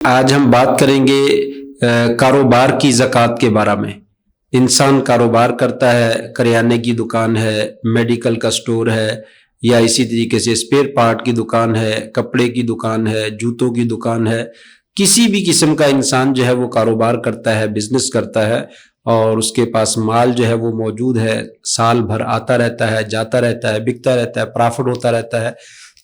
آج ہم بات کریں گے کاروبار کی زکوٰۃ کے بارے میں۔ انسان کاروبار کرتا ہے، کریانے کی دکان ہے، میڈیکل کا سٹور ہے، یا اسی طریقے سے اسپیئر پارٹ کی دکان ہے، کپڑے کی دکان ہے، جوتوں کی دکان ہے، کسی بھی قسم کا انسان جو ہے وہ کاروبار کرتا ہے، بزنس کرتا ہے، اور اس کے پاس مال جو ہے وہ موجود ہے، سال بھر آتا رہتا ہے، جاتا رہتا ہے، بکتا رہتا ہے، پرافٹ ہوتا رہتا ہے،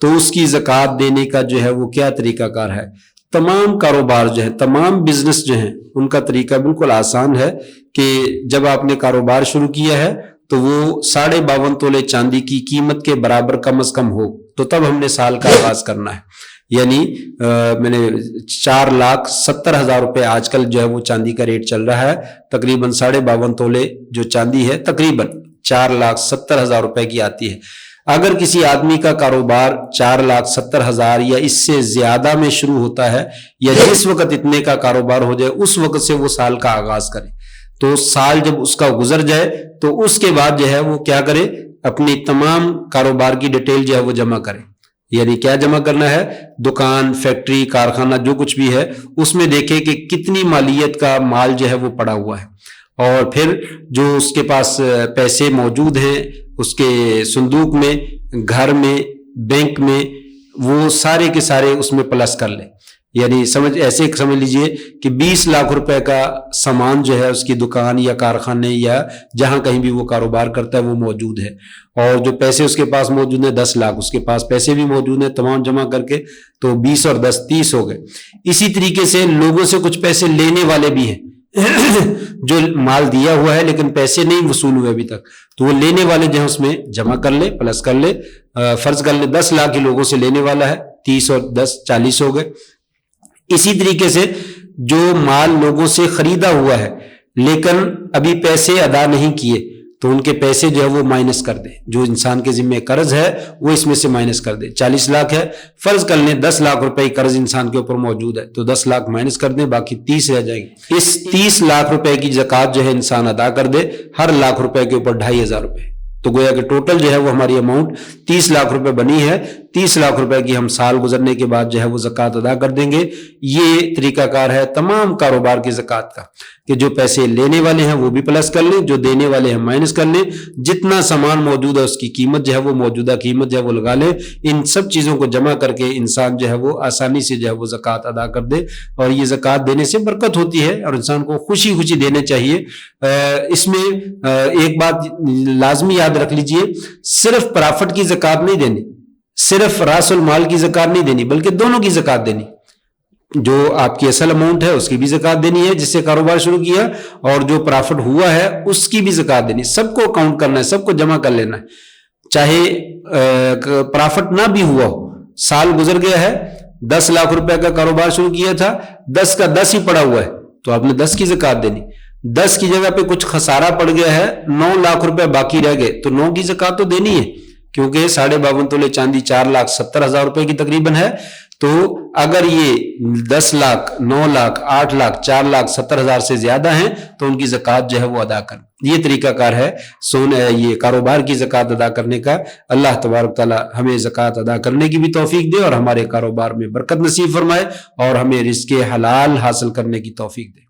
تو اس کی زکوٰۃ دینے کا جو ہے وہ کیا طریقہ کار ہے؟ تمام کاروبار جو ہیں، تمام بزنس جو ہیں، ان کا طریقہ بالکل آسان ہے کہ جب آپ نے کاروبار شروع کیا ہے تو وہ 52.5 تولے چاندی کی قیمت کے برابر کم از کم ہو، تو تب ہم نے سال کا آغاز کرنا ہے۔ یعنی میں نے 4,70,000 روپے آج کل جو ہے وہ چاندی کا ریٹ چل رہا ہے، تقریباً 52.5 تولے جو چاندی ہے تقریباً 4,70,000 روپے کی آتی ہے۔ اگر کسی آدمی کا کاروبار 4,70,000 یا اس سے زیادہ میں شروع ہوتا ہے، یا جس وقت اتنے کا کاروبار ہو جائے اس وقت سے وہ سال کا آغاز کرے، تو سال جب اس کا گزر جائے تو اس کے بعد جو ہے وہ کیا کرے، اپنی تمام کاروبار کی ڈیٹیل جو ہے وہ جمع کرے۔ یعنی کیا جمع کرنا ہے؟ دکان، فیکٹری، کارخانہ جو کچھ بھی ہے اس میں دیکھے کہ کتنی مالیت کا مال جو ہے وہ پڑا ہوا ہے، اور پھر جو اس کے پاس پیسے موجود ہیں اس کے صندوق میں، گھر میں، بینک میں، وہ سارے کے سارے اس میں پلس کر لے۔ یعنی ایسے سمجھ لیجئے کہ 20 لاکھ روپے کا سامان جو ہے اس کی دکان یا کارخانے یا جہاں کہیں بھی وہ کاروبار کرتا ہے وہ موجود ہے، اور جو پیسے اس کے پاس موجود ہیں 10 لاکھ اس کے پاس پیسے بھی موجود ہیں، تمام جمع کر کے تو 20 اور 10 30 ہو گئے۔ اسی طریقے سے لوگوں سے کچھ پیسے لینے والے بھی ہیں جو مال دیا ہوا ہے لیکن پیسے نہیں وصول ہوئے ابھی تک، تو وہ لینے والے جو ہیں اس میں جمع کر لے، پلس کر لے۔ فرض کر لے 10 لاکھ کے لوگوں سے لینے والا ہے، 30 اور 10 40 ہو گئے۔ اسی طریقے سے جو مال لوگوں سے خریدا ہوا ہے لیکن ابھی پیسے ادا نہیں کیے، تو ان کے پیسے جو ہے وہ مائنس کر دے، جو انسان کے ذمہ قرض ہے وہ اس میں سے مائنس کر دے۔ 40 لاکھ ہے، فرض کر لیں 10 لاکھ روپے قرض انسان کے اوپر موجود ہے، تو 10 لاکھ مائنس کر دیں، باقی 30 رہ جائے گی۔ اس 30 لاکھ روپے کی زکوٰۃ جو ہے انسان ادا کر دے، ہر لاکھ روپے کے اوپر 2,500 روپے، تو گویا کہ ٹوٹل جو ہے وہ ہماری اماؤنٹ 30 لاکھ روپے بنی ہے۔ 30 لاکھ روپے کی ہم سال گزرنے کے بعد جو ہے وہ زکوٰۃ ادا کر دیں گے۔ یہ طریقہ کار ہے تمام کاروبار کی زکوٰۃ کا، کہ جو پیسے لینے والے ہیں وہ بھی پلس کر لیں، جو دینے والے ہیں مائنس کر لیں، جتنا سامان موجود ہے اس کی قیمت جو ہے وہ موجودہ قیمت جو ہے وہ لگا لیں۔ ان سب چیزوں کو جمع کر کے انسان جو ہے وہ آسانی سے جو ہے وہ زکوٰۃ ادا کر دے، اور یہ زکوٰۃ دینے سے برکت ہوتی ہے اور انسان کو خوشی خوشی دینے چاہیے۔ اس میں ایک بات لازمی یاد رکھ لیجئے، صرف پرافٹ کی زکوٰۃ نہیں دینی، صرف راس المال کی زکوٰۃ نہیں دینی، بلکہ دونوں کی زکوٰۃ دینی۔ جو آپ کی اصل اماؤنٹ ہے اس کی بھی زکوٰۃ دینی ہے جس سے کاروبار شروع کیا، اور جو پرافٹ ہوا ہے اس کی بھی زکوٰۃ دینی۔ سب کو کاؤنٹ کرنا ہے، سب کو جمع کر لینا ہے، چاہے پرافٹ نہ بھی ہوا ہو، سال گزر گیا ہے، 10 لاکھ روپے کا کاروبار شروع کیا تھا، 10 کا 10 ہی پڑا ہوا ہے، تو آپ نے 10 کی زکوٰۃ دینی۔ 10 کی جگہ پہ کچھ خسارہ پڑ گیا ہے، 9 لاکھ روپے باقی رہ گئے، تو 9 کی زکوٰۃ تو دینی ہے، کیونکہ 52.5 تولے چاندی 4,70,000 روپے کی تقریباً ہے۔ تو اگر یہ 10 لاکھ، 9 لاکھ، 8 لاکھ، 4,70,000 سے زیادہ ہیں تو ان کی زکوٰۃ جو ہے وہ ادا کر۔ یہ طریقہ کار ہے یہ کاروبار کی زکوٰۃ ادا کرنے کا۔ اللہ تبارک تعالی ہمیں زکوٰۃ ادا کرنے کی بھی توفیق دے، اور ہمارے کاروبار میں برکت نصیب فرمائے، اور ہمیں رزق حلال حاصل کرنے کی توفیق دے۔